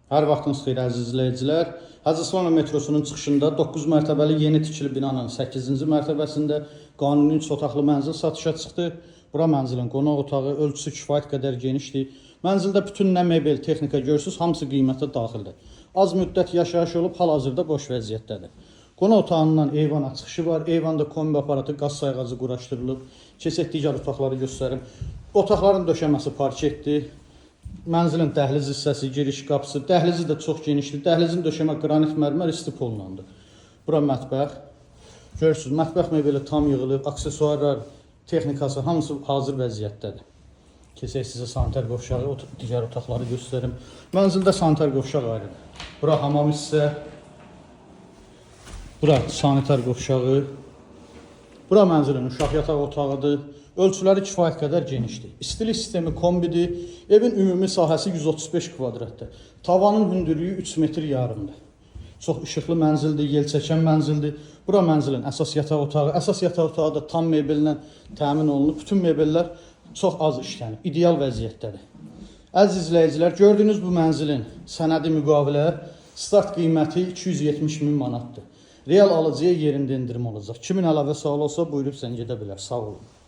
Hər vaxtınız xeyir əziz izləyicilər. Hacı Aslanov metrosunun çıxışında 9 mərtəbəli yeni tikili binanın 8-ci mərtəbəsində qanuni 3 otaqlı mənzil satışa çıxdı. Bura mənzilin qonaq otağı, ölçüsü kifayət qədər genişdir. Mənzildə bütün nə mebel, texnika görürsünüz, hamısı qiymətə daxildir. Az müddət yaşayış olub, hal-hazırda boş vəziyyətdədir. Qonaq otağından eyvana çıxışı var. Eyvanda kombi aparatı, qaz sayğacı quraşdırılıb. Keçək digər otaqları göstərim. Otaqların döşəməsi parketdir. Mənzilin dəhliz hissəsi, giriş qapısı, dəhlizi də çox genişdir. Dəhlizin döşəmə qranit mərmər istipolundandır. Bura mətbəx. Görürsünüz, mətbəx mebeli tam yığılıb, aksesuarlar, texnikası hamısı hazır vəziyyətdədir. Keçək sizə sanitar qovşağı, digər otaqları göstərim. Mənzildə sanitar qovşaq ayrıdır. Bura hamam hissə. Bura sanitar qovşağı. Bura mənzilin uşaq yataq otağıdır. Ölçüləri kifayət qədər genişdir. İstilik sistemi kombidir. Evin ümumi sahəsi 135 kvadratdır. Tavanın hündürlüyü 3 metr yarımdır. Çox işıqlı mənzildir, yel çəkən mənzildir. Bura mənzilin əsas yataq otağı. Əsas yataq otağı da tam mebellə təmin olunub. Bütün mebellər çox az işlənib. İdeal vəziyyətdədir. Əziz izləyicilər, gördüyünüz bu mənzilin sənədi müqavilə start qiyməti 270 min manatdır. Real alıcıya yerində endirim olacaq. Kimin əlavə sualı olsa buyurub sən gedə bilər. Sağ olun.